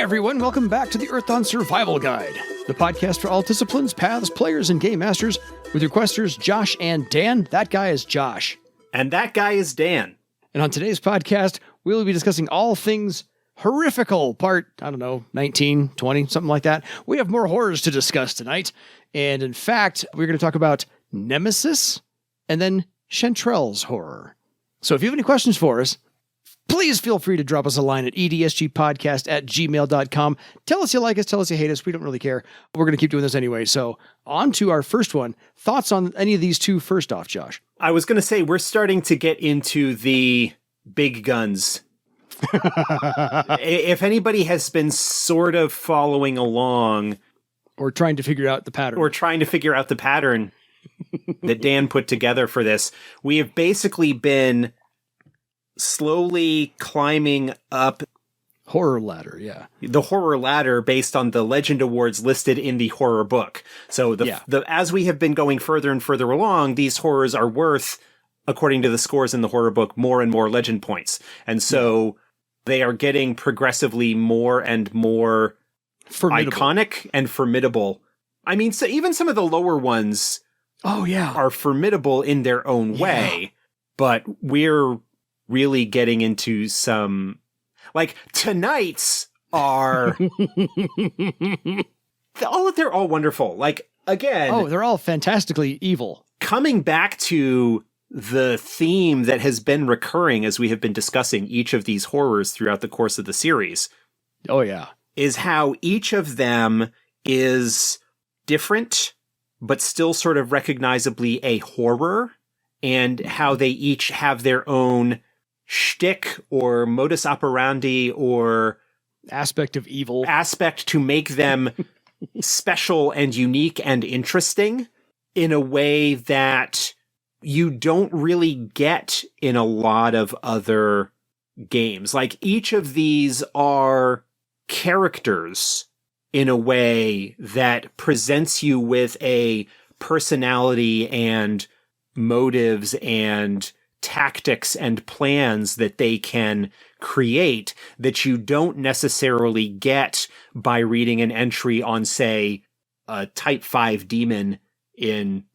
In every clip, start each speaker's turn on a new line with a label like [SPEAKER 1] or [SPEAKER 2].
[SPEAKER 1] everyone, welcome back to the Earthdawn Survival Guide, the podcast for all disciplines, paths, players, and game masters, with your questers Josh and Dan. That guy is Josh.
[SPEAKER 2] And that guy is Dan.
[SPEAKER 1] And on today's podcast, we will be discussing all things horrifical, part, 19, 20, something like that. We have more horrors to discuss tonight, and in fact, we're going to talk about Nemesis, and then Chantrel's horror. So if you have any questions for us, please feel free to drop us a line at edsgpodcast@gmail.com. Tell us you like us, tell us you hate us. We don't really care. We're going to keep doing this anyway. So on to our first one. Thoughts on any of these two first off, Josh?
[SPEAKER 2] I was going to say, we're starting to get into the big guns. If anybody has been sort of following along...
[SPEAKER 1] Or trying to figure out the pattern.
[SPEAKER 2] That Dan put together for this, we have basically been slowly climbing up
[SPEAKER 1] horror ladder, yeah.
[SPEAKER 2] The horror ladder based on the legend awards listed in the horror book. So as we have been going further and further along, these horrors are worth, according to the scores in the horror book, more and more legend points. And so they are getting progressively more and more iconic and formidable. I mean, so even some of the lower ones are formidable in their own way, but we're really getting into some, like, tonight's are they're all wonderful. Like, again,
[SPEAKER 1] they're all fantastically evil.
[SPEAKER 2] Coming back to the theme that has been recurring as we have been discussing each of these horrors throughout the course of the series.
[SPEAKER 1] Oh yeah.
[SPEAKER 2] Is how each of them is different, but still sort of recognizably a horror, and how they each have their own shtick or modus operandi or
[SPEAKER 1] aspect of evil
[SPEAKER 2] to make them special and unique and interesting in a way that you don't really get in a lot of other games. Like, each of these are characters in a way that presents you with a personality and motives and tactics and plans that they can create that you don't necessarily get by reading an entry on, say, a type 5 demon in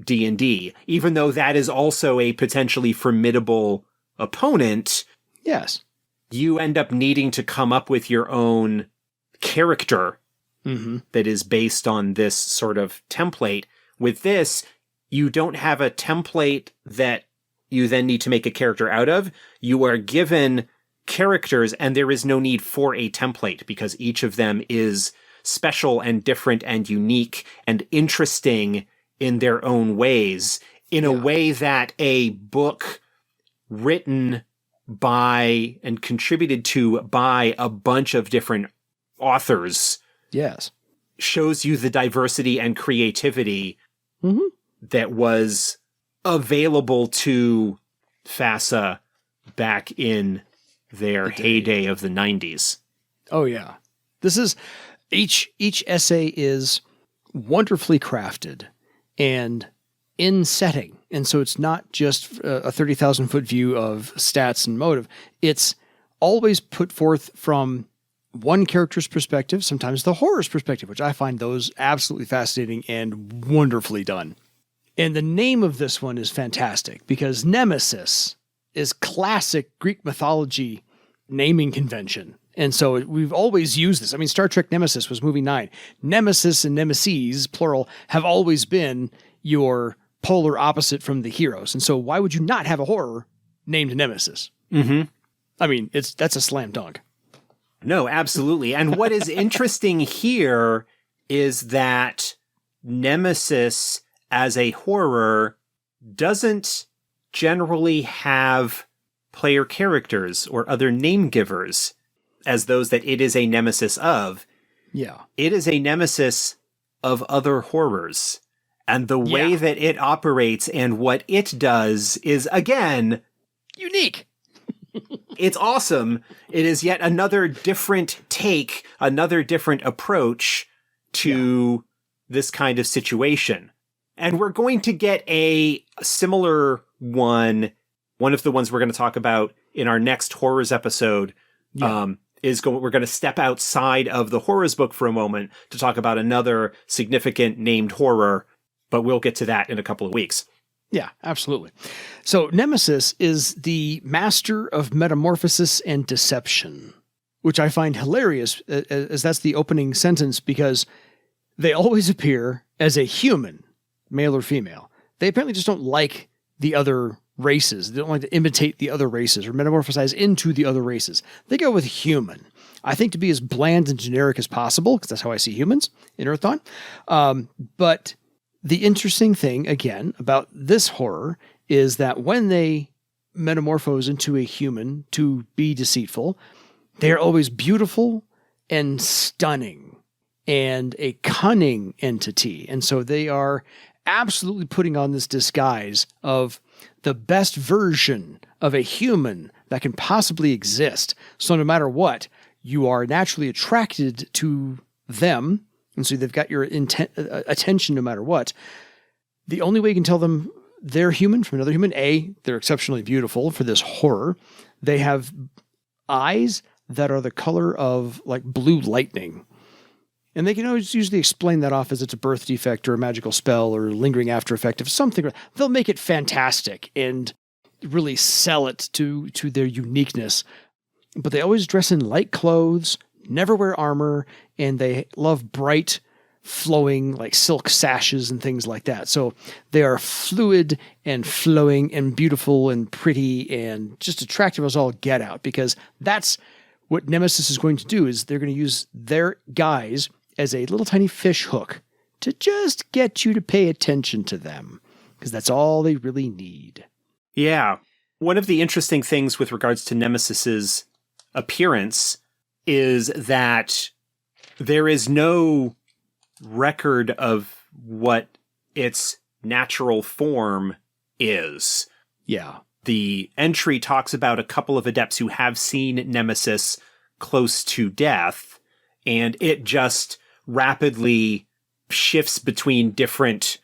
[SPEAKER 2] D&D. Even though that is also a potentially formidable opponent,
[SPEAKER 1] yes,
[SPEAKER 2] you end up needing to come up with your own character that is based on this sort of template. With this, you don't have a template that you then need to make a character out of. You are given characters, and there is no need for a template because each of them is special and different and unique and interesting in their own ways, in a way that a book written by and contributed to by a bunch of different authors shows you the diversity and creativity that was available to FASA back in their heyday of the 90s.
[SPEAKER 1] Oh yeah. This is each essay is wonderfully crafted and in setting. And so it's not just a 30,000 foot view of stats and motive. It's always put forth from one character's perspective, sometimes the horror's perspective, which I find those absolutely fascinating and wonderfully done. And the name of this one is fantastic because Nemesis is classic Greek mythology naming convention. And so we've always used this. I mean, Star Trek Nemesis was movie 9. Nemesis and Nemesis, plural, have always been your polar opposite from the heroes. And so why would you not have a horror named Nemesis? I mean, that's a slam dunk.
[SPEAKER 2] No, absolutely. And what is interesting here is that Nemesis as a horror doesn't generally have player characters or other name givers as those that it is a nemesis of.
[SPEAKER 1] Yeah.
[SPEAKER 2] It is a nemesis of other horrors. And the way that it operates and what it does is, again,
[SPEAKER 1] unique.
[SPEAKER 2] It's awesome. It is yet another different take, another different approach to this kind of situation. And we're going to get a similar one of the ones we're going to talk about in our next horrors episode, we're going to step outside of the horrors book for a moment to talk about another significant named horror, but we'll get to that in a couple of weeks.
[SPEAKER 1] Yeah, absolutely. So Nemesis is the master of metamorphosis and deception, which I find hilarious, as that's the opening sentence, because they always appear as a human, male or female. They apparently just don't like the other races. They don't like to imitate the other races or metamorphosize into the other races. They go with human. I think to be as bland and generic as possible, because that's how I see humans in Earthdawn. But the interesting thing, again, about this horror is that when they metamorphose into a human to be deceitful, they are always beautiful and stunning and a cunning entity. And so they are absolutely putting on this disguise of the best version of a human that can possibly exist. So no matter what, you are naturally attracted to them. And so they've got your attention no matter what. The only way you can tell them they're human from another human, A, they're exceptionally beautiful for this horror. They have eyes that are the color of like blue lightning. And they can always usually explain that off as it's a birth defect or a magical spell or lingering after effect of something. They'll make it fantastic and really sell it to their uniqueness. But they always dress in light clothes, never wear armor, and they love bright, flowing like silk sashes and things like that. So they are fluid and flowing and beautiful and pretty and just attractive as all get out, because that's what Nemesis is going to do. Is they're going to use their guise as a little tiny fish hook to just get you to pay attention to them, because that's all they really need.
[SPEAKER 2] Yeah. One of the interesting things with regards to Nemesis's appearance is that there is no record of what its natural form is.
[SPEAKER 1] Yeah.
[SPEAKER 2] The entry talks about a couple of adepts who have seen Nemesis close to death, and it just rapidly shifts between different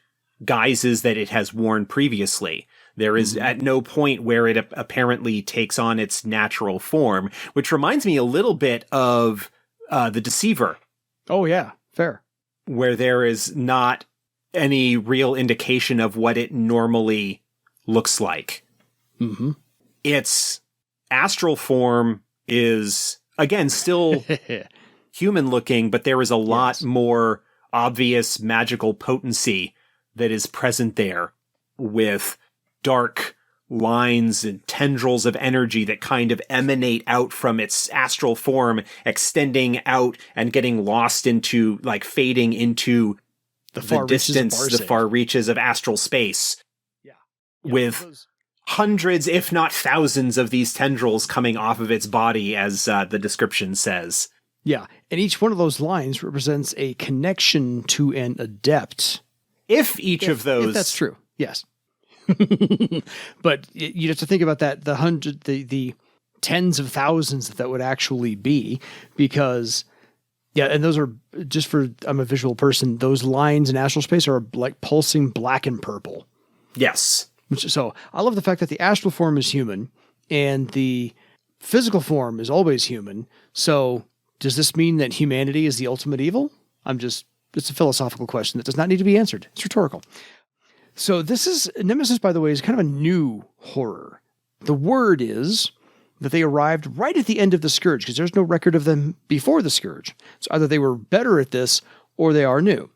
[SPEAKER 2] guises that it has worn previously. There is at no point where it apparently takes on its natural form, which reminds me a little bit of the Deceiver.
[SPEAKER 1] Oh, yeah. Fair.
[SPEAKER 2] Where there is not any real indication of what it normally looks like.
[SPEAKER 1] Mm-hmm.
[SPEAKER 2] Its astral form is, again, still human looking, but there is a lot more obvious magical potency that is present there, with dark lines and tendrils of energy that kind of emanate out from its astral form, extending out and getting lost into, like, fading into the distance, the far reaches of astral space.
[SPEAKER 1] Yeah.
[SPEAKER 2] With hundreds, if not thousands, of these tendrils coming off of its body, as the description says.
[SPEAKER 1] Yeah, and each one of those lines represents a connection to an adept.
[SPEAKER 2] If that's
[SPEAKER 1] true, yes. But you have to think about that, the tens of thousands that would actually be, because, yeah, and those are, just for, I'm a visual person, those lines in astral space are like pulsing black and purple.
[SPEAKER 2] Yes.
[SPEAKER 1] So I love the fact that the astral form is human and the physical form is always human. So does this mean that humanity is the ultimate evil? It's a philosophical question that does not need to be answered. It's rhetorical. So Nemesis, by the way, is kind of a new horror. The word is that they arrived right at the end of the Scourge, because there's no record of them before the Scourge. So either they were better at this or they are new.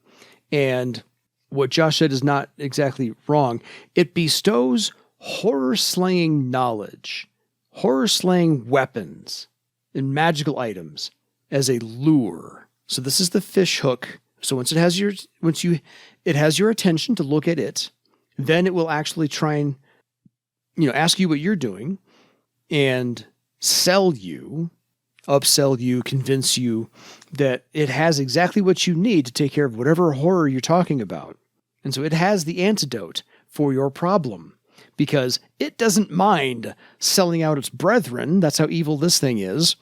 [SPEAKER 1] And what Josh said is not exactly wrong. It bestows horror-slaying knowledge, horror-slaying weapons, and magical items as a lure. So this is the fish hook. So once it has your attention to look at it, then it will actually try and, ask you what you're doing and sell you, upsell you, convince you that it has exactly what you need to take care of whatever horror you're talking about. And so it has the antidote for your problem, because it doesn't mind selling out its brethren. That's how evil this thing is.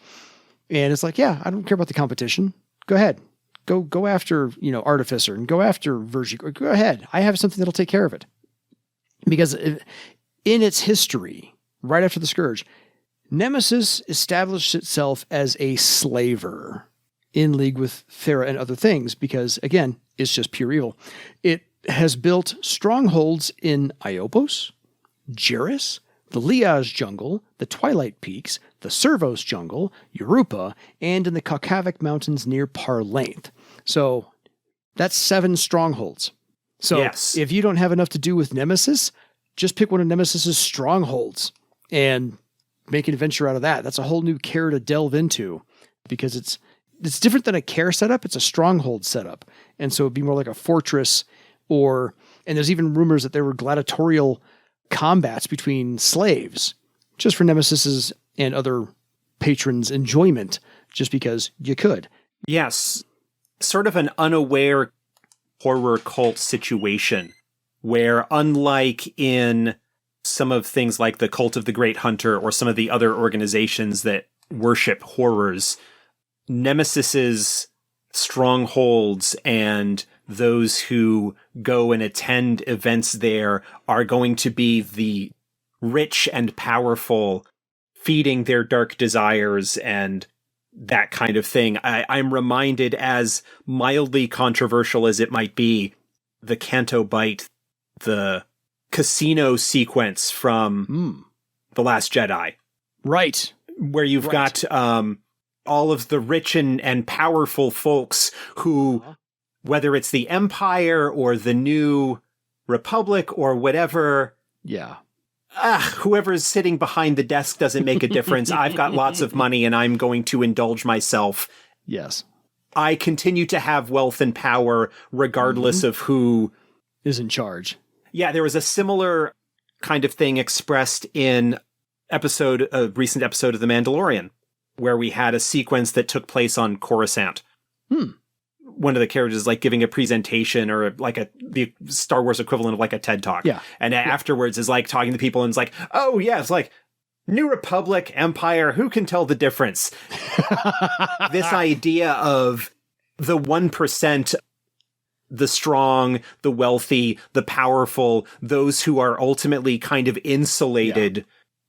[SPEAKER 1] And it's like, yeah, I don't care about the competition. Go ahead. Go after, Artificer, and go after Virgie. Go ahead. I have something that'll take care of it. Because in its history, right after the Scourge, Nemesis established itself as a slaver in league with Thera and other things because, again, it's just pure evil. It has built strongholds in Iopos, Geras, the Liage jungle, the Twilight Peaks, the Servos jungle, Europa, and in the Kakavik Mountains near Parlainth. So that's 7 strongholds. So
[SPEAKER 2] Yes.
[SPEAKER 1] if you don't have enough to do with Nemesis, just pick one of Nemesis's strongholds and make an adventure out of that. That's a whole new care to delve into because it's different than a care setup. It's a stronghold setup. And so it'd be more like a fortress and there's even rumors that there were gladiatorial combats between slaves just for Nemesis's and other patrons' enjoyment, just because you could.
[SPEAKER 2] Yes. Sort of an unaware horror cult situation where, unlike in some of things like the Cult of the Great Hunter or some of the other organizations that worship horrors, Nemesis's strongholds and those who go and attend events there are going to be the rich and powerful, feeding their dark desires and that kind of thing. I'm reminded, as mildly controversial as it might be, the Canto Bight, the casino sequence from The Last Jedi.
[SPEAKER 1] Right.
[SPEAKER 2] Where you've got all of the rich and powerful folks who, whether it's the Empire or the New Republic or whatever, whoever's sitting behind the desk doesn't make a difference. I've got lots of money and I'm going to indulge myself.
[SPEAKER 1] Yes.
[SPEAKER 2] I continue to have wealth and power regardless of who
[SPEAKER 1] is in charge.
[SPEAKER 2] Yeah, there was a similar kind of thing expressed in a recent episode of The Mandalorian, where we had a sequence that took place on Coruscant. One of the characters is like giving a presentation or the Star Wars equivalent of like a TED Talk.
[SPEAKER 1] Yeah.
[SPEAKER 2] And afterwards is like talking to people and it's like, oh yeah, it's like New Republic, Empire, who can tell the difference? This idea of the 1%, the strong, the wealthy, the powerful, those who are ultimately kind of insulated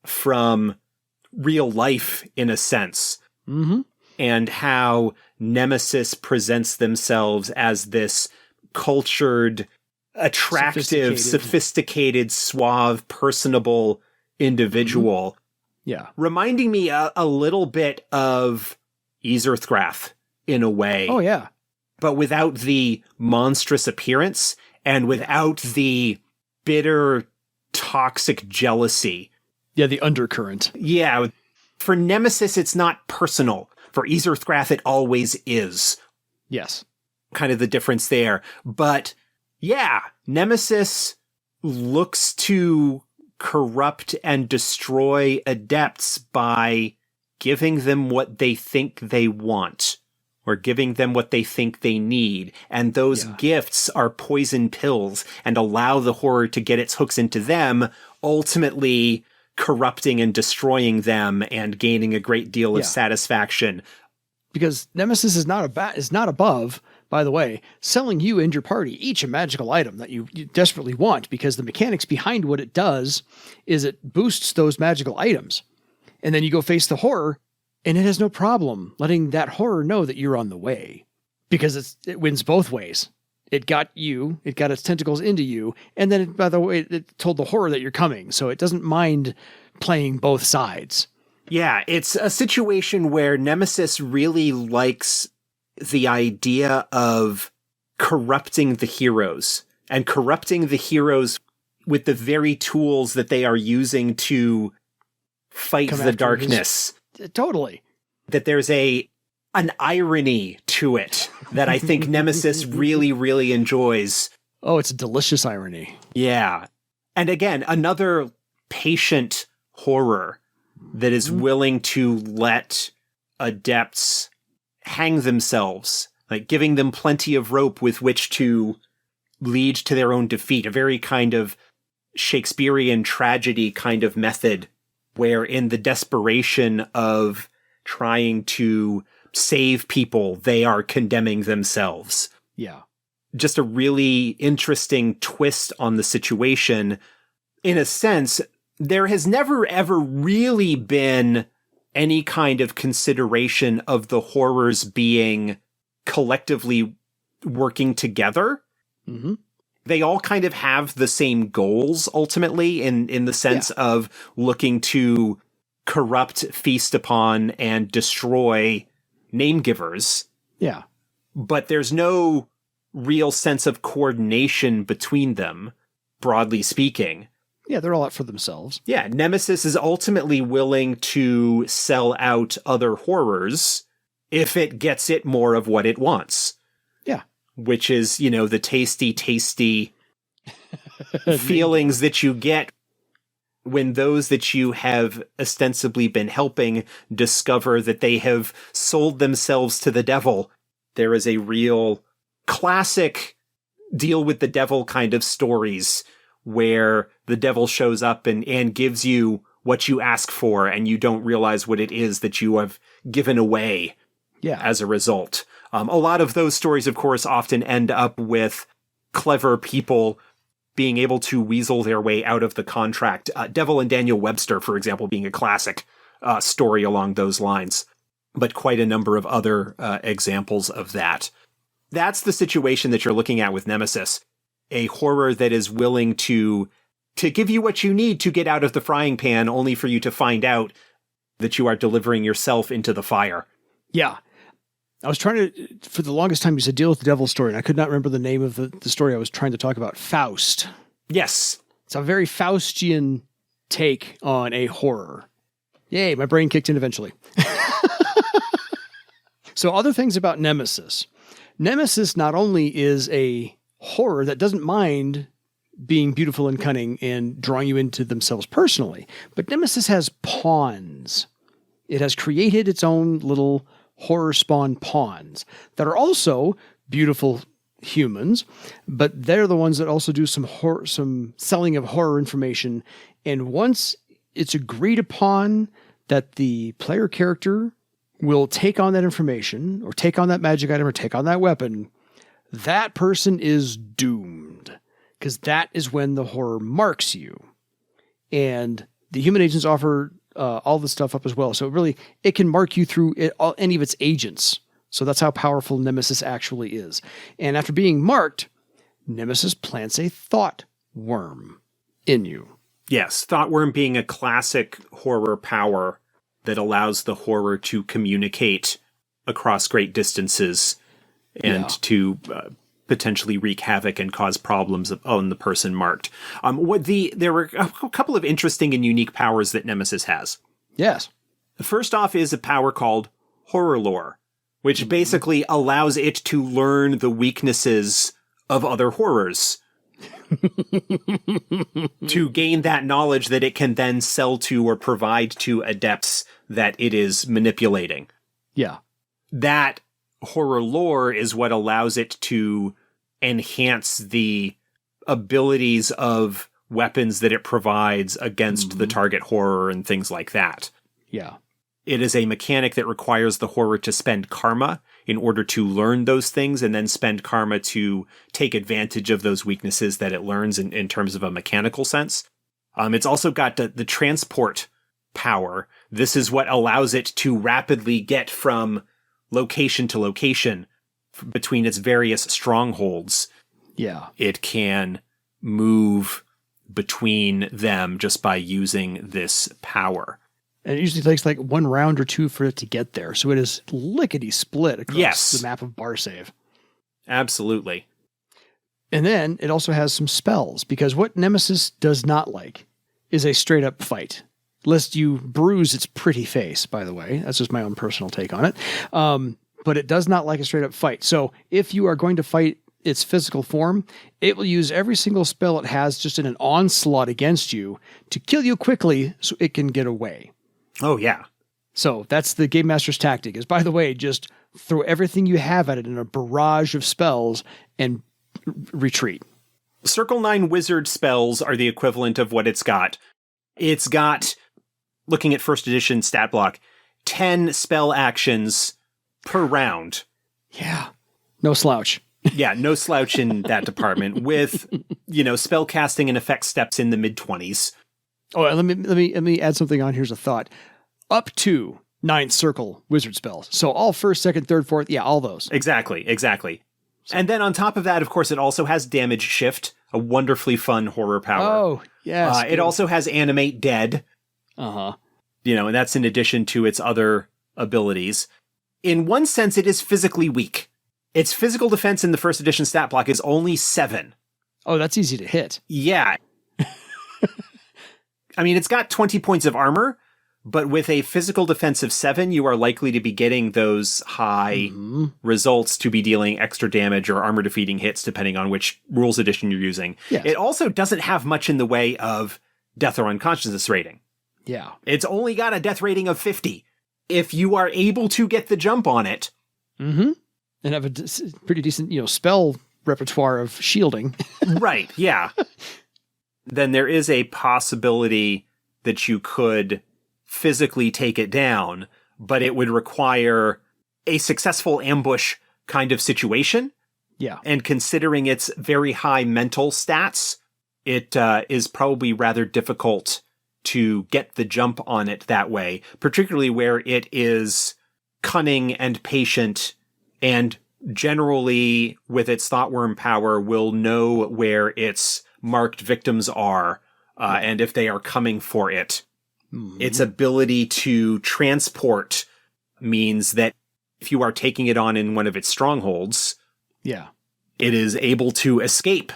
[SPEAKER 2] from real life in a sense. And how Nemesis presents themselves as this cultured, attractive, sophisticated, suave, personable individual.
[SPEAKER 1] Yeah.
[SPEAKER 2] Reminding me a little bit of Ysrthgrathe in a way.
[SPEAKER 1] Oh, yeah.
[SPEAKER 2] But without the monstrous appearance and without the bitter, toxic jealousy.
[SPEAKER 1] Yeah, the undercurrent.
[SPEAKER 2] Yeah. For Nemesis, it's not personal. For Ysrthgrathe, it always is.
[SPEAKER 1] Yes.
[SPEAKER 2] Kind of the difference there. But yeah, Nemesis looks to corrupt and destroy adepts by giving them what they think they want or giving them what they think they need. And those gifts are poison pills and allow the horror to get its hooks into them, ultimately corrupting and destroying them and gaining a great deal of satisfaction.
[SPEAKER 1] Because Nemesis is not above, by the way, selling you and your party each a magical item that you desperately want, because the mechanics behind what it does is it boosts those magical items. And then you go face the horror, and it has no problem letting that horror know that you're on the way. Because it wins both ways. It got its tentacles into you, and then, by the way, it told the horror that you're coming, so it doesn't mind playing both sides.
[SPEAKER 2] Yeah, it's a situation where Nemesis really likes the idea of corrupting the heroes, and corrupting the heroes with the very tools that they are using to fight the darkness.
[SPEAKER 1] Totally.
[SPEAKER 2] That there's an irony to it that I think Nemesis really, really enjoys.
[SPEAKER 1] Oh, it's a delicious irony.
[SPEAKER 2] Yeah. And again, another patient horror that is willing to let adepts hang themselves, like giving them plenty of rope with which to lead to their own defeat. A very kind of Shakespearean tragedy kind of method, where in the desperation of trying to save people, they are condemning themselves.
[SPEAKER 1] Yeah.
[SPEAKER 2] Just a really interesting twist on the situation. In a sense, there has never ever really been any kind of consideration of the horrors being collectively working together.
[SPEAKER 1] Mm-hmm.
[SPEAKER 2] They all kind of have the same goals ultimately in the sense of looking to corrupt, feast upon, and destroy name givers.
[SPEAKER 1] Yeah.
[SPEAKER 2] But there's no real sense of coordination between them, broadly speaking.
[SPEAKER 1] Yeah, they're all out for themselves.
[SPEAKER 2] Yeah, Nemesis is ultimately willing to sell out other horrors if it gets it more of what it wants.
[SPEAKER 1] Yeah.
[SPEAKER 2] Which is, the tasty feelings that you get when those that you have ostensibly been helping discover that they have sold themselves to the devil. There is a real classic deal with the devil kind of stories where the devil shows up and gives you what you ask for and you don't realize what it is that you have given away as a result. A lot of those stories, of course, often end up with clever people being able to weasel their way out of the contract. Devil and Daniel Webster, for example, being a classic story along those lines, but quite a number of other examples of that. That's the situation that you're looking at with Nemesis, a horror that is willing to give you what you need to get out of the frying pan, only for you to find out that you are delivering yourself into the fire.
[SPEAKER 1] Yeah. I was trying to, for the longest time, you said deal with the devil story, and I could not remember the name of the story I was trying to talk about. Faust.
[SPEAKER 2] Yes.
[SPEAKER 1] It's a very Faustian take on a horror. Yay, my brain kicked in eventually. So other things about Nemesis. Nemesis not only is a horror that doesn't mind being beautiful and cunning and drawing you into themselves personally, but Nemesis has pawns. It has created its own little horror spawn pawns that are also beautiful humans, but they're the ones that also do some selling of horror information. And once it's agreed upon that the player character will take on that information or take on that magic item or take on that weapon, that person is doomed, because that is when the horror marks you. And the human agents offer all the stuff up as well. So it can mark you through any of its agents. So that's how powerful Nemesis actually is. And after being marked, Nemesis plants a thought worm in you.
[SPEAKER 2] Yes, thought worm being a classic horror power that allows the horror to communicate across great distances and to potentially wreak havoc and cause problems on the person marked. There were a couple of interesting and unique powers that Nemesis has.
[SPEAKER 1] Yes.
[SPEAKER 2] First off is a power called Horror Lore, which basically allows it to learn the weaknesses of other horrors to gain that knowledge that it can then sell to or provide to adepts that it is manipulating.
[SPEAKER 1] Yeah.
[SPEAKER 2] That horror lore is what allows it to enhance the abilities of weapons that it provides against the target horror and things like that.
[SPEAKER 1] Yeah.
[SPEAKER 2] It is a mechanic that requires the horror to spend karma in order to learn those things and then spend karma to take advantage of those weaknesses that it learns in terms of a mechanical sense. It's also got the transport power. This is what allows it to rapidly get from location to location between its various strongholds.
[SPEAKER 1] Yeah.
[SPEAKER 2] It can move between them just by using this power.
[SPEAKER 1] And it usually takes like 1 round or 2 for it to get there. So it is lickety split across the map of Barsaive.
[SPEAKER 2] Absolutely.
[SPEAKER 1] And then it also has some spells, because what Nemesis does not like is a straight up fight. Lest you bruise its pretty face, by the way. That's just my own personal take on it. But it does not like a straight up fight. So if you are going to fight its physical form, it will use every single spell it has just in an onslaught against you to kill you quickly so it can get away.
[SPEAKER 2] Oh, yeah.
[SPEAKER 1] So that's the Game Master's tactic, is, by the way, just throw everything you have at it in a barrage of spells and retreat.
[SPEAKER 2] Circle 9 wizard spells are the equivalent of what it's got. It's got, looking at first edition stat block, 10 spell actions per round.
[SPEAKER 1] Yeah. No slouch.
[SPEAKER 2] Yeah, no slouch in that department, with, spell casting and effect steps in the mid-20s.
[SPEAKER 1] Oh, let me add something on. Here's a thought. Up to 9th circle wizard spells. So all 1st, 2nd, 3rd, 4th, yeah, all those.
[SPEAKER 2] Exactly. And then on top of that, of course, it also has damage shift, a wonderfully fun horror power.
[SPEAKER 1] Oh, yes.
[SPEAKER 2] It also has animate dead.
[SPEAKER 1] Uh-huh.
[SPEAKER 2] And that's in addition to its other abilities. In one sense, it is physically weak. Its physical defense in the 1st edition stat block is only 7.
[SPEAKER 1] Oh, that's easy to hit.
[SPEAKER 2] Yeah. I mean, it's got 20 points of armor, but with a physical defense of 7, you are likely to be getting those high results to be dealing extra damage or armor defeating hits, depending on which rules edition you're using.
[SPEAKER 1] Yes.
[SPEAKER 2] It also doesn't have much in the way of death or unconsciousness rating.
[SPEAKER 1] Yeah.
[SPEAKER 2] It's only got a death rating of 50. If you are able to get the jump on it.
[SPEAKER 1] And have a pretty decent, spell repertoire of shielding.
[SPEAKER 2] Right, yeah. Then there is a possibility that you could physically take it down, but it would require a successful ambush kind of situation.
[SPEAKER 1] Yeah.
[SPEAKER 2] And considering its very high mental stats, it is probably rather difficult to get the jump on it that way, particularly where it is cunning and patient and generally with its thoughtworm power will know where its marked victims are and if they are coming for it. Its ability to transport means that if you are taking it on in one of its strongholds,
[SPEAKER 1] yeah,
[SPEAKER 2] it is able to escape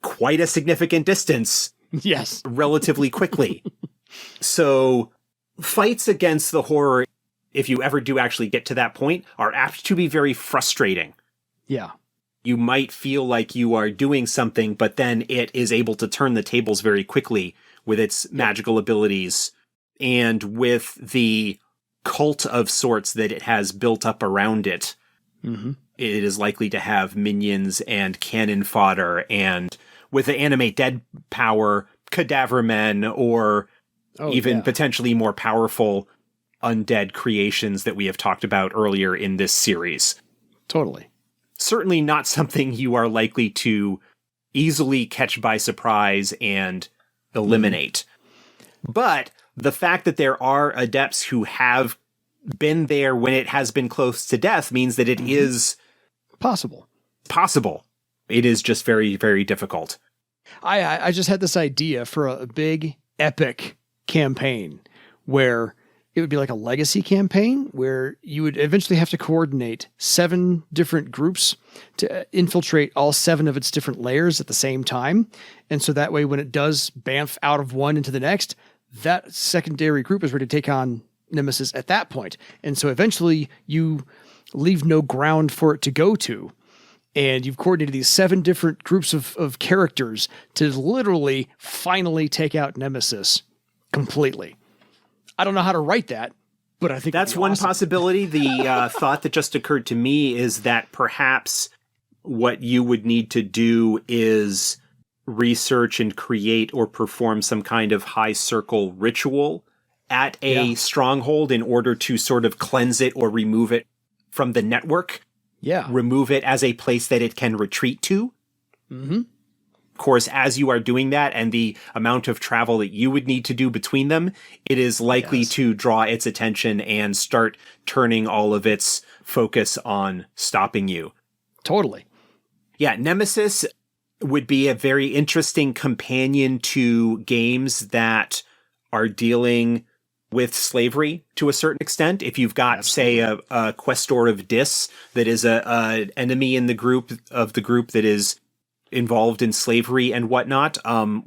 [SPEAKER 2] quite a significant distance.
[SPEAKER 1] Yes.
[SPEAKER 2] Relatively quickly. So fights against the horror, if you ever do actually get to that point, are apt to be very frustrating.
[SPEAKER 1] Yeah.
[SPEAKER 2] You might feel like you are doing something, but then it is able to turn the tables very quickly with its magical abilities and with the cult of sorts that it has built up around it. It is likely to have minions and cannon fodder, and with the animate dead power, cadaver men, or even potentially more powerful undead creations that we have talked about earlier in this series.
[SPEAKER 1] Totally.
[SPEAKER 2] Certainly not something you are likely to easily catch by surprise and eliminate. But the fact that there are adepts who have been there when it has been close to death means that it is
[SPEAKER 1] possible.
[SPEAKER 2] It is just very, very difficult.
[SPEAKER 1] I just had this idea for a big epic campaign where it would be like a legacy campaign where you would eventually have to coordinate 7 different groups to infiltrate all 7 of its different layers at the same time. And so that way, when it does bamf out of one into the next, that secondary group is ready to take on Nemesis at that point. And so eventually you leave no ground for it to go to. And you've coordinated these 7 different groups of characters to literally finally take out Nemesis completely. I don't know how to write that, but I think
[SPEAKER 2] that's one
[SPEAKER 1] awesome.
[SPEAKER 2] possibility. The thought that just occurred to me is that perhaps what you would need to do is research and create or perform some kind of high circle ritual at a stronghold in order to sort of cleanse it or remove it from the network.
[SPEAKER 1] Yeah.
[SPEAKER 2] Remove it as a place that it can retreat to. Of course, as you are doing that and the amount of travel that you would need to do between them, it is likely to draw its attention and start turning all of its focus on stopping you.
[SPEAKER 1] Totally.
[SPEAKER 2] Yeah, Nemesis would be a very interesting companion to games that are dealing with slavery to a certain extent. If you've got, say, a Questor of Dis that is a enemy in the group that is involved in slavery and whatnot.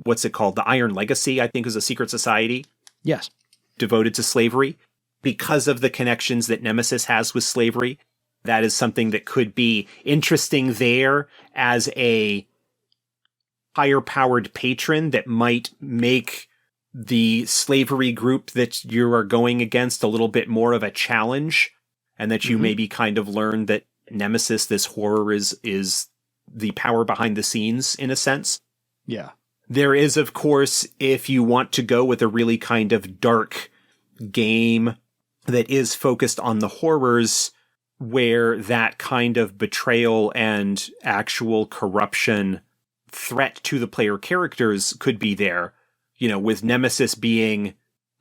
[SPEAKER 2] What's it called? The Iron Legacy, I think, is a secret society.
[SPEAKER 1] Yes.
[SPEAKER 2] Devoted to slavery. Because of the connections that Nemesis has with slavery, that is something that could be interesting there as a higher powered patron that might make the slavery group that you are going against a little bit more of a challenge, and that you maybe kind of learn that Nemesis, this horror, is the power behind the scenes in a sense.
[SPEAKER 1] Yeah.
[SPEAKER 2] There is, of course, if you want to go with a really kind of dark game that is focused on the horrors, where that kind of betrayal and actual corruption threat to the player characters could be there. with Nemesis being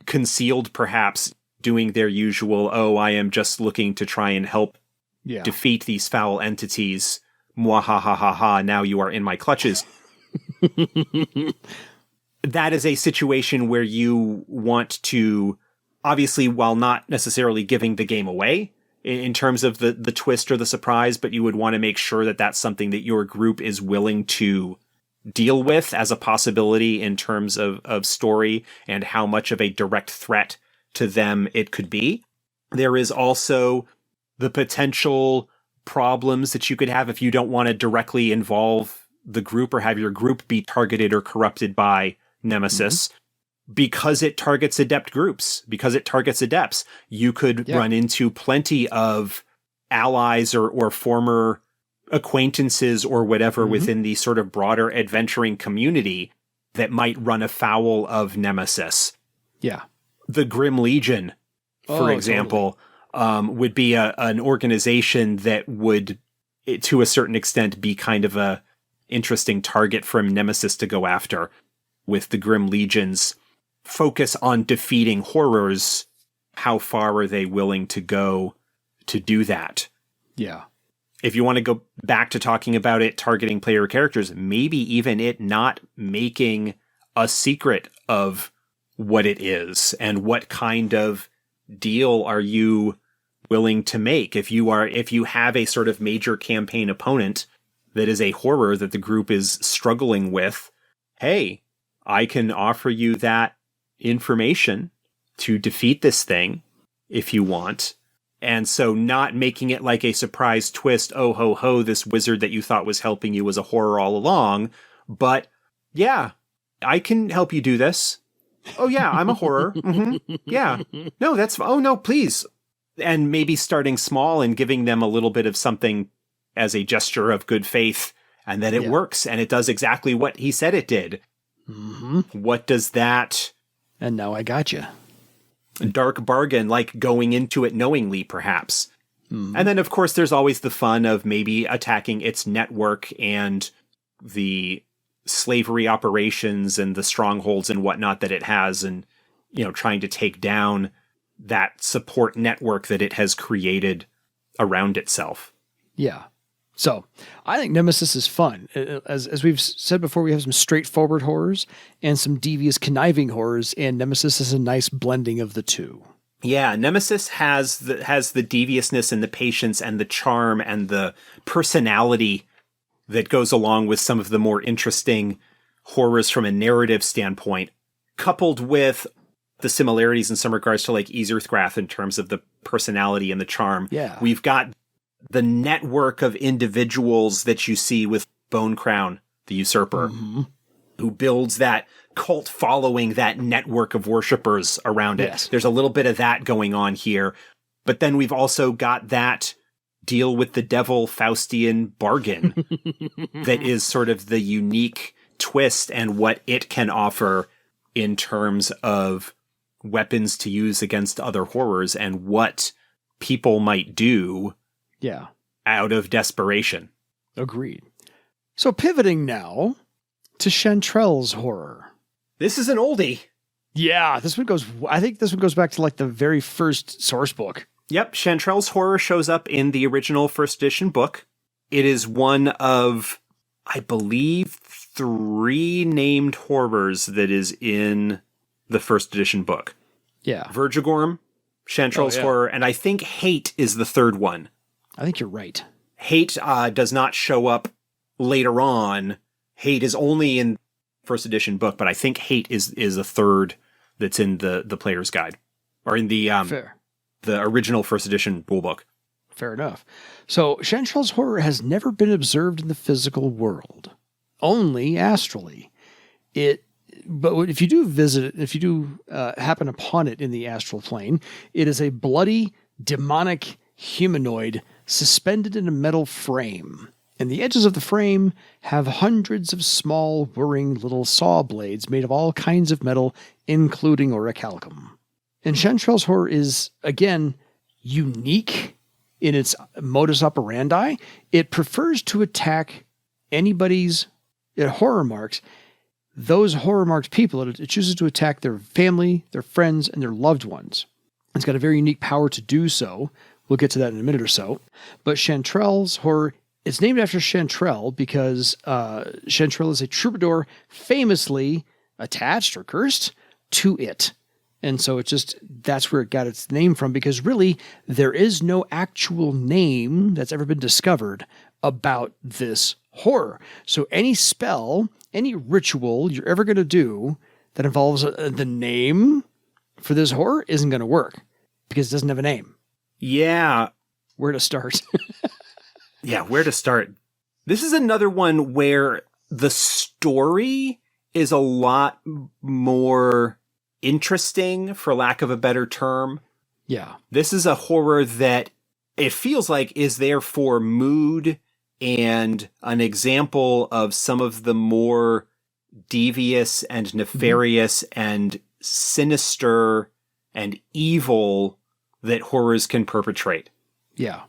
[SPEAKER 2] concealed, perhaps doing their usual, oh, I am just looking to try and help defeat these foul entities. Mwahahaha, now you are in my clutches. That is a situation where you want to, obviously, while not necessarily giving the game away in terms of the twist or the surprise, but you would want to make sure that that's something that your group is willing to deal with as a possibility in terms of story and how much of a direct threat to them it could be. There is also the potential problems that you could have if you don't want to directly involve the group or have your group be targeted or corrupted by Nemesis. Because it targets adept groups, because it targets adepts, you could run into plenty of allies or former acquaintances or whatever within the sort of broader adventuring community that might run afoul of Nemesis.
[SPEAKER 1] Yeah.
[SPEAKER 2] The Grim Legion, for example, would be an organization that would, to a certain extent, be kind of a interesting target for Nemesis to go after, with the Grim Legion's focus on defeating horrors. How far are they willing to go to do that?
[SPEAKER 1] Yeah.
[SPEAKER 2] If you want to go back to talking about it targeting player characters, maybe even it not making a secret of what it is and what kind of deal are you willing to make. If you have a sort of major campaign opponent that is a horror that the group is struggling with, hey, I can offer you that information to defeat this thing if you want. And so not making it like a surprise twist, oh ho ho, this wizard that you thought was helping you was a horror all along, but yeah, I can help you do this. Oh yeah, I'm a horror. Yeah. No, oh no, please. And maybe starting small and giving them a little bit of something as a gesture of good faith, and that it works and it does exactly what he said it did. What does that...
[SPEAKER 1] And now I got you.
[SPEAKER 2] Dark bargain, like going into it knowingly, perhaps. And then, of course, there's always the fun of maybe attacking its network and the slavery operations and the strongholds and whatnot that it has, and, trying to take down that support network that it has created around itself.
[SPEAKER 1] Yeah. So I think Nemesis is fun. As we've said before, we have some straightforward horrors and some devious, conniving horrors, and Nemesis is a nice blending of the two.
[SPEAKER 2] Yeah, Nemesis has the deviousness and the patience and the charm and the personality that goes along with some of the more interesting horrors from a narrative standpoint, coupled with the similarities in some regards to like Ysrthgrathe in terms of the personality and the charm.
[SPEAKER 1] Yeah.
[SPEAKER 2] We've got the network of individuals that you see with Bone Crown, the usurper, who builds that cult following, that network of worshippers around it.
[SPEAKER 1] Yes.
[SPEAKER 2] There's a little bit of that going on here. But then we've also got that deal with the devil Faustian bargain that is sort of the unique twist and what it can offer in terms of weapons to use against other horrors and what people might do out of desperation.
[SPEAKER 1] Agreed. So pivoting now to Chantrel's horror.
[SPEAKER 2] This is an oldie.
[SPEAKER 1] Yeah, I think this one goes back to like the very first source book.
[SPEAKER 2] Yep, Chantrel's horror shows up in the original first edition book. It is one of, I believe, 3 named horrors that is in the first edition book.
[SPEAKER 1] Yeah.
[SPEAKER 2] Vergigorm, Chantrel's horror, and I think Hate is the 3rd one.
[SPEAKER 1] I think you're right.
[SPEAKER 2] Hate does not show up later on. Hate is only in first edition book, but I think Hate is a 3rd that's in the player's guide, or in the the original first edition rulebook.
[SPEAKER 1] Fair enough. So Chantrel's horror has never been observed in the physical world, only astrally. But if you do visit it, if you do happen upon it in the astral plane, it is a bloody, demonic humanoid suspended in a metal frame. And the edges of the frame have hundreds of small, whirring little saw blades made of all kinds of metal, including orichalcum. And Chantrel's horror is, again, unique in its modus operandi. It prefers to attack anybody's horror marks those horror-marked people, it chooses to attack their family, their friends, and their loved ones. It's got a very unique power to do so. We'll get to that in a minute or so. But Chantrel's horror, it's named after Chantrel because Chantrel is a troubadour famously attached or cursed to it. And so that's where it got its name from, because really there is no actual name that's ever been discovered about this horror. So any spell, any ritual you're ever going to do that involves the name for this horror isn't going to work because it doesn't have a name.
[SPEAKER 2] Yeah.
[SPEAKER 1] Where to start?
[SPEAKER 2] Yeah, where to start? This is another one where the story is a lot more interesting, for lack of a better term.
[SPEAKER 1] Yeah.
[SPEAKER 2] This is a horror that it feels like is there for mood and an example of some of the more devious and nefarious and sinister and evil that horrors can perpetrate.
[SPEAKER 1] Yeah.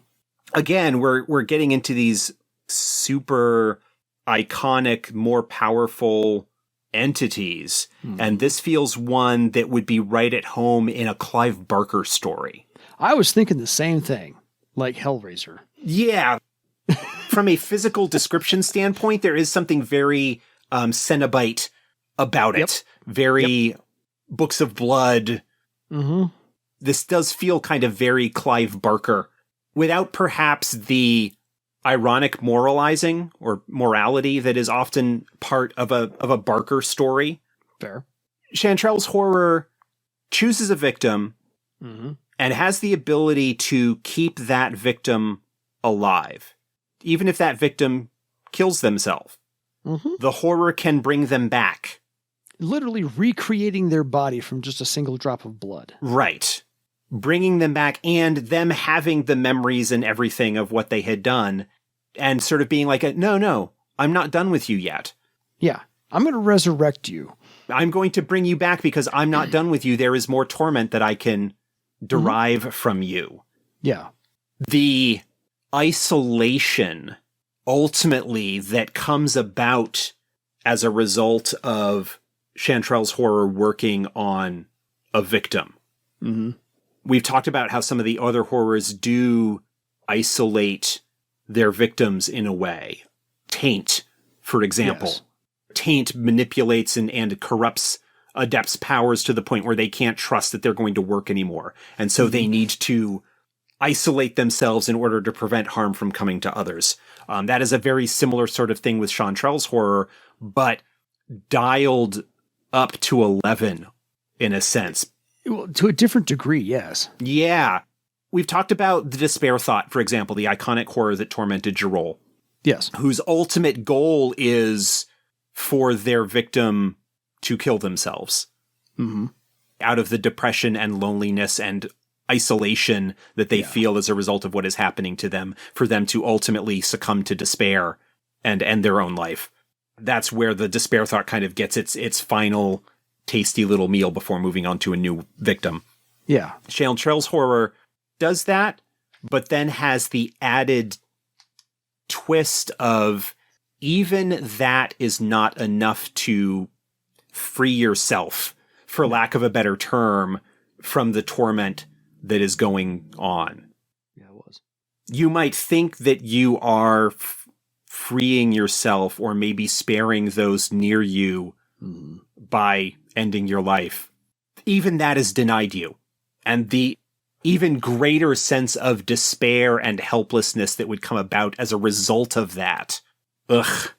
[SPEAKER 2] Again, we're getting into these super iconic, more powerful entities, and this feels one that would be right at home in a Clive Barker story.
[SPEAKER 1] I was thinking the same thing, like Hellraiser.
[SPEAKER 2] Yeah. From a physical description standpoint, there is something very Cenobite about it. Very Books of Blood.
[SPEAKER 1] Mm-hmm.
[SPEAKER 2] This does feel kind of very Clive Barker, without perhaps the ironic moralizing or morality that is often part of a Barker story.
[SPEAKER 1] Fair.
[SPEAKER 2] Chantrel's horror chooses a victim and has the ability to keep that victim alive. Even if that victim kills themselves, the horror can bring them back.
[SPEAKER 1] Literally recreating their body from just a single drop of blood.
[SPEAKER 2] Right. Bringing them back and them having the memories and everything of what they had done and sort of being like, no, I'm not done with you yet.
[SPEAKER 1] Yeah. I'm going to resurrect you.
[SPEAKER 2] I'm going to bring you back because I'm not done with you. There is more torment that I can derive from you.
[SPEAKER 1] Yeah.
[SPEAKER 2] The isolation ultimately that comes about as a result of Chantrel's horror working on a victim. We've talked about how some of the other horrors do isolate their victims in a way. Taint, for example.
[SPEAKER 1] Yes.
[SPEAKER 2] Taint manipulates and corrupts adepts' powers to the point where they can't trust that they're going to work anymore. And so they need to isolate themselves in order to prevent harm from coming to others. That is a very similar sort of thing with Chantrel's horror, but dialed up to 11 in a sense.
[SPEAKER 1] Well, to a different degree, yes.
[SPEAKER 2] Yeah. We've talked about the Despair Thought, for example, the iconic horror that tormented Jerol.
[SPEAKER 1] Yes.
[SPEAKER 2] Whose ultimate goal is for their victim to kill themselves. Out of the depression and loneliness and isolation that they feel as a result of what is happening to them, for them to ultimately succumb to despair and end their own life. That's where the Despair Thought kind of gets its final tasty little meal before moving on to a new victim.
[SPEAKER 1] Yeah.
[SPEAKER 2] Chantrel's horror does that, but then has the added twist of even that is not enough to free yourself, for lack of a better term, from the torment that is going on.
[SPEAKER 1] Yeah, it was.
[SPEAKER 2] You might think that you are freeing yourself or maybe sparing those near you by ending your life. Even that is denied you. And the even greater sense of despair and helplessness that would come about as a result of that. Ugh.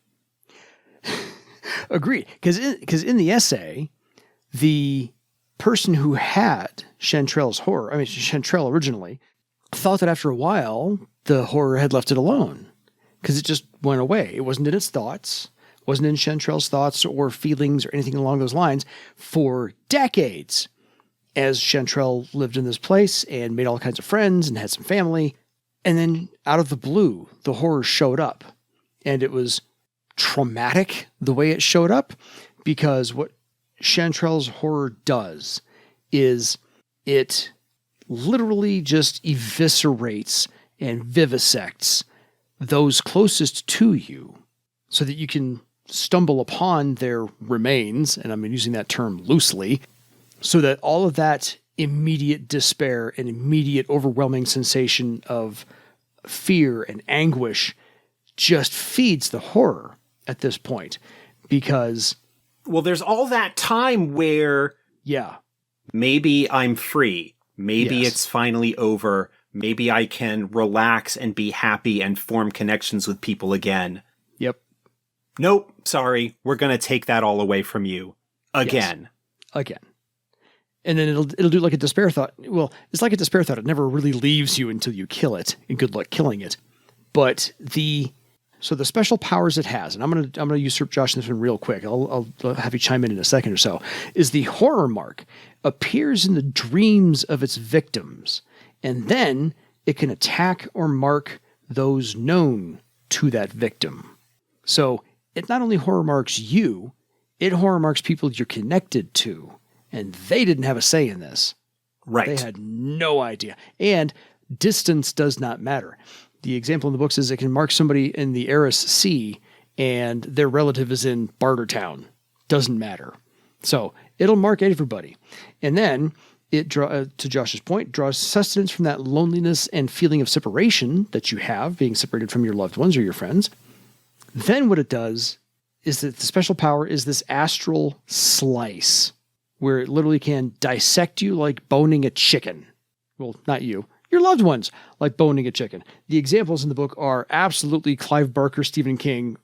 [SPEAKER 1] Agreed. Because in the essay, the person who had Chantrel originally, thought that after a while, the horror had left it alone. Because it just went away. It wasn't in its thoughts, wasn't in Chantrel's thoughts or feelings or anything along those lines for decades. As Chantrel lived in this place and made all kinds of friends and had some family. And then out of the blue, the horror showed up. And it was traumatic the way it showed up, because what Chantrel's horror does is it literally just eviscerates and vivisects those closest to you so that you can stumble upon their remains, and I'm using that term loosely, so that all of that immediate despair and immediate overwhelming sensation of fear and anguish just feeds the horror at this point. Because,
[SPEAKER 2] well, there's all that time where maybe I'm free. Maybe it's finally over. Maybe I can relax and be happy and form connections with people again.
[SPEAKER 1] Yep.
[SPEAKER 2] Nope, sorry. We're going to take that all away from you. Again.
[SPEAKER 1] Yes. Again. And then it'll do like a despair thought. Well, it's like a despair thought. It never really leaves you until you kill it, and good luck killing it. But the special powers it has, and I'm gonna usurp Josh in this one real quick. I'll have you chime in a second or so. Is the horror mark appears in the dreams of its victims, and then it can attack or mark those known to that victim. So it not only horror marks you, it horror marks people you're connected to. And they didn't have a say in this.
[SPEAKER 2] Right.
[SPEAKER 1] They had no idea. And distance does not matter. The example in the books is it can mark somebody in the Eris Sea and their relative is in Bartertown. Doesn't matter. So it'll mark everybody. And then it, to Josh's point, draws sustenance from that loneliness and feeling of separation that you have, being separated from your loved ones or your friends. Then what it does is that the special power is this astral slice, where it literally can dissect you like boning a chicken. Well, not you. Your loved ones, like boning a chicken. The examples in the book are absolutely Clive Barker, Stephen King,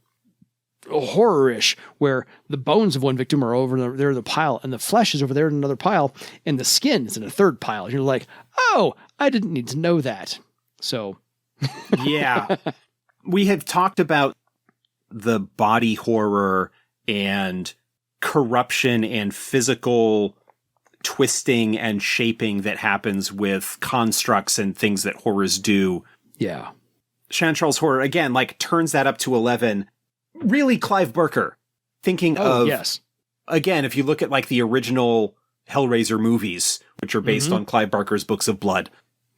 [SPEAKER 1] horror-ish, where the bones of one victim are over there in the pile, and the flesh is over there in another pile, and the skin is in a third pile. And you're like, oh, I didn't need to know that. So.
[SPEAKER 2] Yeah. We have talked about the body horror and corruption and physical twisting and shaping that happens with constructs and things that horrors do.
[SPEAKER 1] Yeah.
[SPEAKER 2] Chantrel's horror, again, like turns that up to 11. Really Clive Barker. Thinking of,
[SPEAKER 1] yes.
[SPEAKER 2] Again, if you look at like the original Hellraiser movies, which are based on Clive Barker's Books of Blood.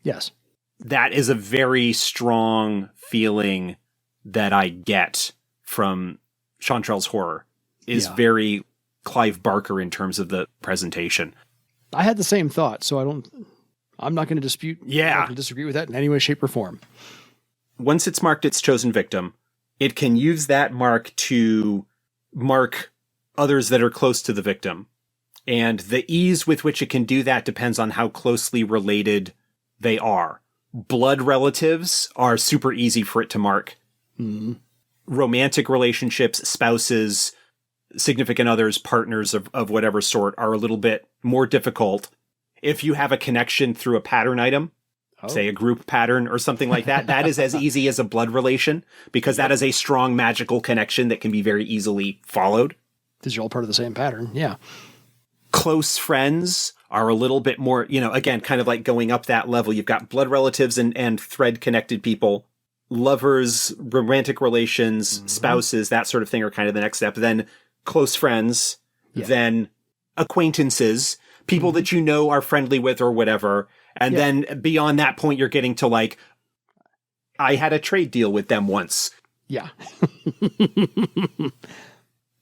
[SPEAKER 1] Yes.
[SPEAKER 2] That is a very strong feeling that I get from Chantrel's horror. Is very Clive Barker in terms of the presentation.
[SPEAKER 1] I had the same thought, so I'm not going to dispute.
[SPEAKER 2] Yeah.
[SPEAKER 1] I'm not going to disagree with that in any way, shape, or form.
[SPEAKER 2] Once it's marked its chosen victim, it can use that mark to mark others that are close to the victim. And the ease with which it can do that depends on how closely related they are. Blood relatives are super easy for it to mark.
[SPEAKER 1] Mm-hmm.
[SPEAKER 2] Romantic relationships, spouses, significant others, partners of whatever sort are a little bit more difficult. If you have a connection through a pattern item, say a group pattern or something like that, that is as easy as a blood relation because that is a strong magical connection that can be very easily followed.
[SPEAKER 1] Because you're all part of the same pattern. Yeah.
[SPEAKER 2] Close friends are a little bit more, again, kind of like going up that level. You've got blood relatives and thread connected people. Lovers, romantic relations, spouses, that sort of thing are kind of the next step. Then close friends, then acquaintances, people that you know are friendly with or whatever. And then beyond that point, you're getting to like, I had a trade deal with them once.
[SPEAKER 1] Yeah.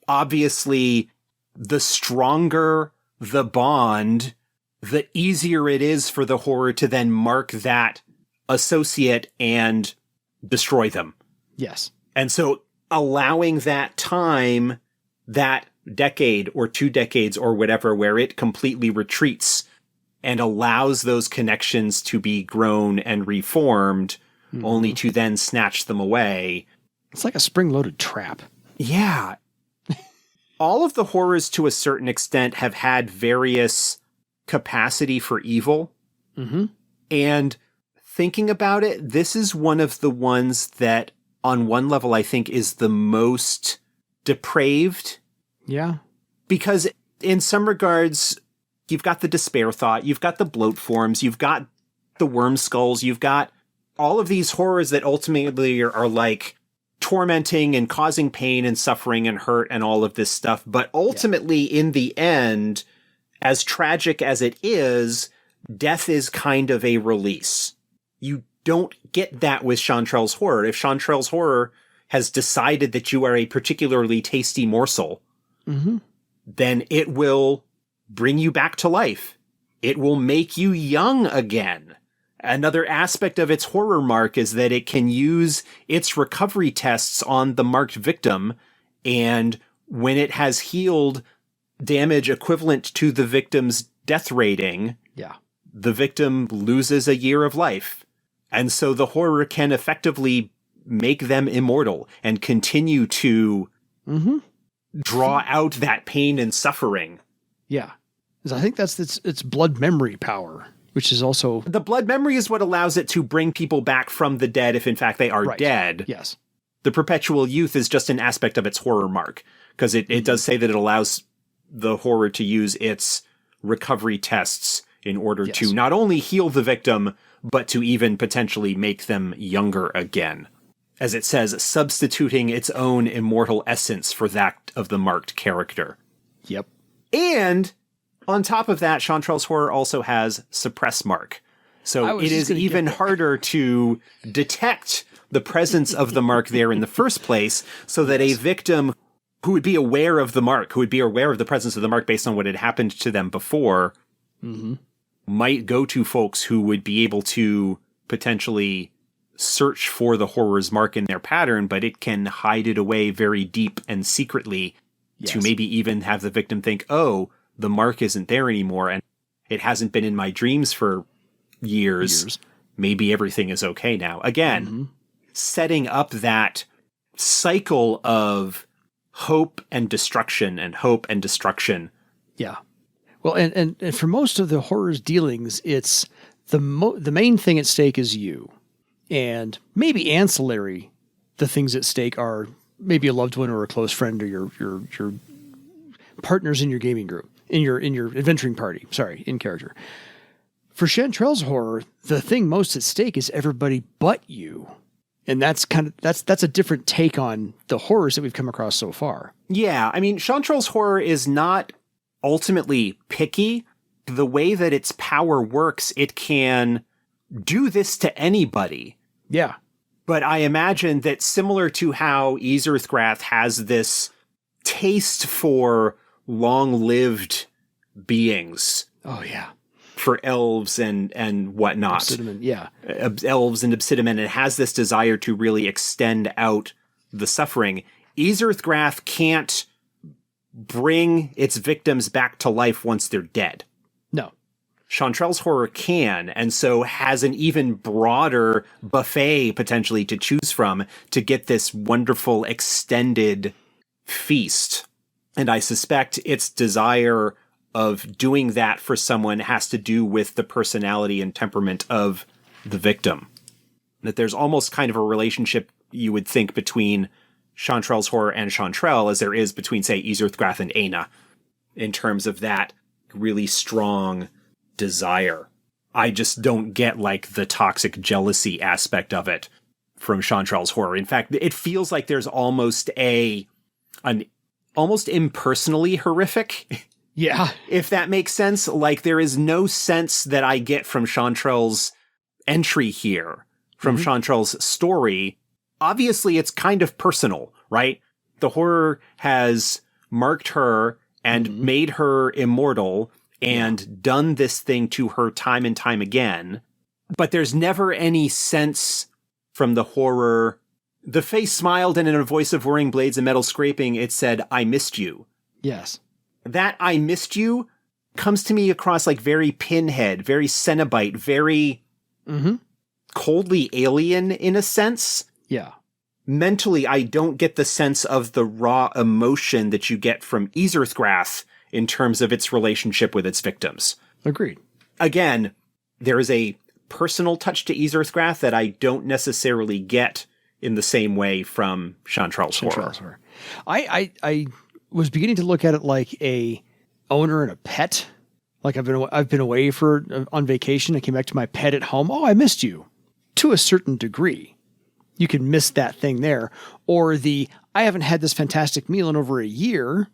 [SPEAKER 2] Obviously, the stronger the bond, the easier it is for the horror to then mark that associate and destroy them.
[SPEAKER 1] Yes.
[SPEAKER 2] And so allowing that time, that decade or 2 decades or whatever, where it completely retreats and allows those connections to be grown and reformed, only to then snatch them away.
[SPEAKER 1] It's like a spring-loaded trap.
[SPEAKER 2] Yeah. All of the horrors, to a certain extent, have had various capacity for evil.
[SPEAKER 1] Mm-hmm.
[SPEAKER 2] And thinking about it, this is one of the ones that, on one level, I think is the most depraved.
[SPEAKER 1] Yeah.
[SPEAKER 2] Because in some regards, you've got the despair thought, you've got the bloat forms, you've got the worm skulls, you've got all of these horrors that ultimately are like tormenting and causing pain and suffering and hurt and all of this stuff. But ultimately, in the end, as tragic as it is, death is kind of a release. You don't get that with Chantrel's horror. If Chantrel's horror has decided that you are a particularly tasty morsel, then it will bring you back to life. It will make you young again. Another aspect of its horror mark is that it can use its recovery tests on the marked victim, and when it has healed damage equivalent to the victim's death rating, the victim loses a year of life. And so the horror can effectively make them immortal and continue to draw out that pain and suffering.
[SPEAKER 1] Yeah. I think that's its blood memory power, which is also...
[SPEAKER 2] The blood memory is what allows it to bring people back from the dead if in fact they are dead.
[SPEAKER 1] Yes.
[SPEAKER 2] The perpetual youth is just an aspect of its horror mark, because it does say that it allows the horror to use its recovery tests in order to not only heal the victim, but to even potentially make them younger again. As it says, substituting its own immortal essence for that of the marked character.
[SPEAKER 1] Yep.
[SPEAKER 2] And on top of that, Chantrel's horror also has suppress mark. So it is even harder to detect the presence of the mark there in the first place, so that a victim who would be aware of the mark, who would be aware of the presence of the mark based on what had happened to them before, might go to folks who would be able to potentially search for the horror's mark in their pattern, but it can hide it away very deep and secretly to maybe even have the victim think, oh, the mark isn't there anymore, and it hasn't been in my dreams for years. Maybe everything is okay now. Again, setting up that cycle of hope and destruction and hope and destruction.
[SPEAKER 1] Yeah. Well, and for most of the horror's dealings, it's the main thing at stake is you. And maybe ancillary, the things at stake are maybe a loved one or a close friend or your partners in your gaming group, in your adventuring party, in character. For Chantrel's horror, the thing most at stake is everybody but you. And that's a different take on the horrors that we've come across so far.
[SPEAKER 2] Yeah, I mean, Chantrel's horror is not ultimately picky. The way that its power works, it can do this to anybody.
[SPEAKER 1] Yeah.
[SPEAKER 2] But I imagine that similar to how Ysrthgrathe has this taste for long-lived beings.
[SPEAKER 1] Oh, yeah.
[SPEAKER 2] For elves and whatnot.
[SPEAKER 1] Obsidian, yeah.
[SPEAKER 2] Elves and Obsidian, and it has this desire to really extend out the suffering. Ysrthgrathe can't bring its victims back to life once they're dead.
[SPEAKER 1] No.
[SPEAKER 2] Chantrel's horror can, and so has an even broader buffet potentially to choose from to get this wonderful extended feast. And I suspect its desire of doing that for someone has to do with the personality and temperament of the victim. That there's almost kind of a relationship you would think between Chantrel's horror and Chantrel as there is between, say, Ysrthgrathe and Aina, in terms of that really strong desire. I just don't get, like, the toxic jealousy aspect of it from Chantrel's horror. In fact, it feels like there's almost an almost impersonally horrific.
[SPEAKER 1] Yeah.
[SPEAKER 2] If that makes sense. Like, there is no sense that I get from Chantrel's entry here, from Chantrel's story. Obviously, it's kind of personal, right? The horror has marked her and made her immortal and done this thing to her time and time again. But there's never any sense from the horror. The face smiled, and in a voice of whirring blades and metal scraping, it said, "I missed you."
[SPEAKER 1] Yes.
[SPEAKER 2] That "I missed you" comes to me across like very Pinhead, very Cenobite, very coldly alien in a sense.
[SPEAKER 1] Yeah.
[SPEAKER 2] Mentally, I don't get the sense of the raw emotion that you get from Ysrthgrathe in terms of its relationship with its victims.
[SPEAKER 1] Agreed. Again,
[SPEAKER 2] there is a personal touch to Ysrthgrathe that I don't necessarily get in the same way from Chantrel's horror.
[SPEAKER 1] I was beginning to look at it like a owner and a pet. Like I've been away on vacation. I came back to my pet at home. Oh, I missed you. To a certain degree, you can miss that thing there. Or I haven't had this fantastic meal in over a year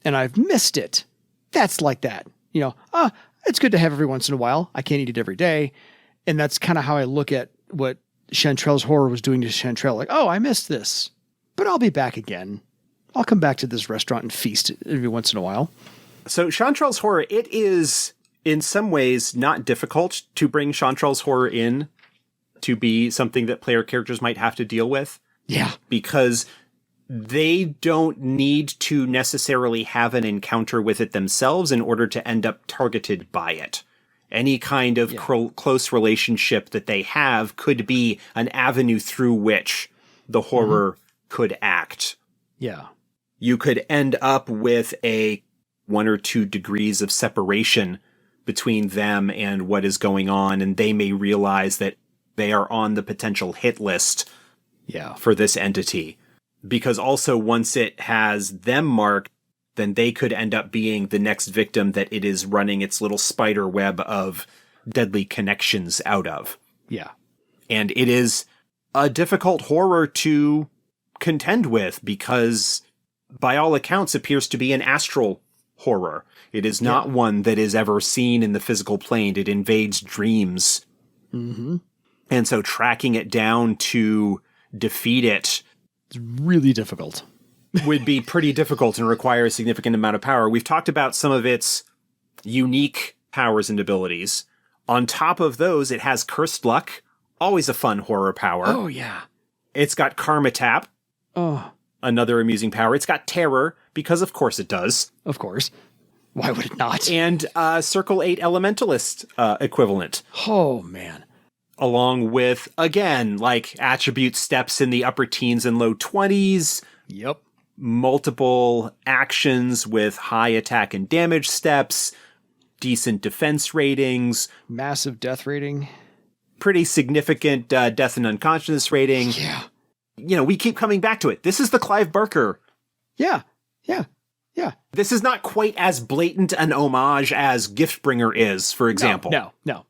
[SPEAKER 1] and I've missed it. That's like that. It's good to have every once in a while. I can't eat it every day. And that's kind of how I look at what Chantrel's horror was doing to Chantrel. Like, oh, I missed this. but I'll be back again. I'll come back to this restaurant and feast every once in a while.
[SPEAKER 2] So Chantrel's horror, it is in some ways not difficult to bring Chantrel's horror in to be something that player characters might have to deal with.
[SPEAKER 1] Yeah.
[SPEAKER 2] Because they don't need to necessarily have an encounter with it themselves in order to end up targeted by it. Any kind of close relationship that they have could be an avenue through which the horror could act.
[SPEAKER 1] Yeah.
[SPEAKER 2] You could end up with a 1 or 2 degrees of separation between them and what is going on, and they may realize that they are on the potential hit list for this entity. Because also once it has them marked, then they could end up being the next victim that it is running its little spider web of deadly connections out of.
[SPEAKER 1] Yeah.
[SPEAKER 2] And it is a difficult horror to contend with because, by all accounts, appears to be an astral horror. It is not one that is ever seen in the physical plane. It invades dreams.
[SPEAKER 1] Mm-hmm.
[SPEAKER 2] And so tracking it down to defeat it...
[SPEAKER 1] It's really difficult.
[SPEAKER 2] would be pretty difficult and require a significant amount of power. We've talked about some of its unique powers and abilities. On top of those, it has Cursed Luck, always a fun horror power.
[SPEAKER 1] Oh, yeah.
[SPEAKER 2] It's got Karma Tap, another amusing power. It's got Terror, because of course it does.
[SPEAKER 1] Of course. Why would it not?
[SPEAKER 2] And Circle 8 Elementalist equivalent.
[SPEAKER 1] Oh, man.
[SPEAKER 2] Along with, again, like attribute steps in the upper teens and low 20s.
[SPEAKER 1] Yep.
[SPEAKER 2] Multiple actions with high attack and damage steps, decent defense ratings.
[SPEAKER 1] Massive death rating.
[SPEAKER 2] Pretty significant death and unconsciousness rating.
[SPEAKER 1] Yeah.
[SPEAKER 2] You know, we keep coming back to it. This is the Clive Barker.
[SPEAKER 1] Yeah. Yeah. Yeah.
[SPEAKER 2] This is not quite as blatant an homage as Giftbringer is, for example.
[SPEAKER 1] No.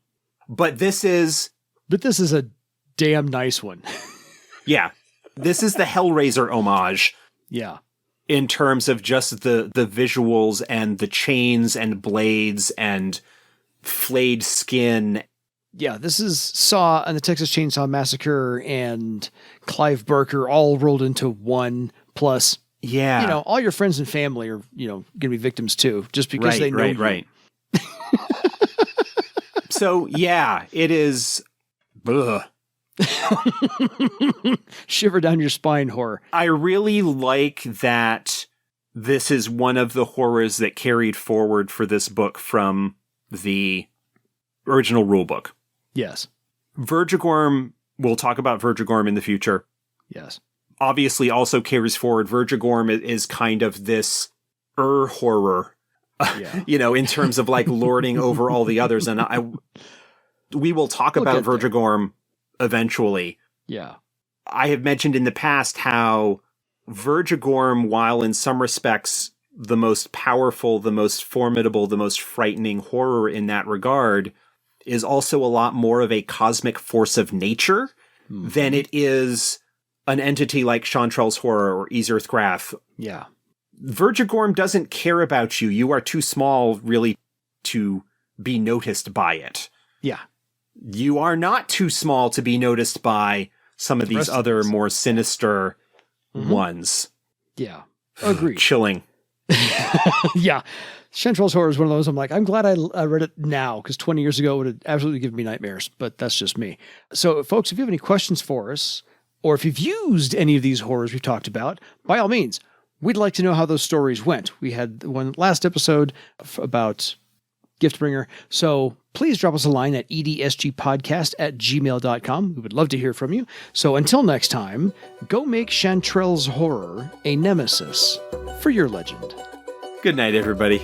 [SPEAKER 2] But this is...
[SPEAKER 1] But this is a damn nice one.
[SPEAKER 2] Yeah. This is the Hellraiser homage.
[SPEAKER 1] Yeah.
[SPEAKER 2] In terms of just the visuals and the chains and blades and flayed skin.
[SPEAKER 1] Yeah, this is Saw and the Texas Chainsaw Massacre and Clive Barker all rolled into one, plus, all your friends and family are, going to be victims too, just because they know you.
[SPEAKER 2] Right. So, yeah, it is... Ugh.
[SPEAKER 1] Shiver down your spine horror.
[SPEAKER 2] I really like that this is one of the horrors that carried forward for this book from the original rulebook.
[SPEAKER 1] Yes.
[SPEAKER 2] Vergigorm, we'll talk about Vergigorm in the future.
[SPEAKER 1] Yes.
[SPEAKER 2] Obviously also carries forward. Vergigorm is kind of this horror, in terms of like lording over all the others. And we will talk about Vergigorm eventually.
[SPEAKER 1] Yeah.
[SPEAKER 2] I have mentioned in the past how Vergigorm, while in some respects the most powerful, the most formidable, the most frightening horror in that regard, is also a lot more of a cosmic force of nature than it is an entity like Chantrel's horror or Ysrthgrathe.
[SPEAKER 1] Yeah.
[SPEAKER 2] Vergigorm doesn't care about you. You are too small, really, to be noticed by it.
[SPEAKER 1] Yeah.
[SPEAKER 2] You are not too small to be noticed by some of these other more sinister ones.
[SPEAKER 1] Yeah. Agreed.
[SPEAKER 2] Chilling.
[SPEAKER 1] Yeah. Chantrel's horror is one of those I'm like, I'm glad I read it now, because 20 years ago it would have absolutely given me nightmares, but that's just me. So, folks, if you have any questions for us, or if you've used any of these horrors we've talked about, by all means, we'd like to know how those stories went. We had one last episode about Giftbringer. So please drop us a line at edsgpodcast@gmail.com. We would love to hear from you. So until next time, go make Chantrel's horror a nemesis for your legend.
[SPEAKER 2] Good night, everybody.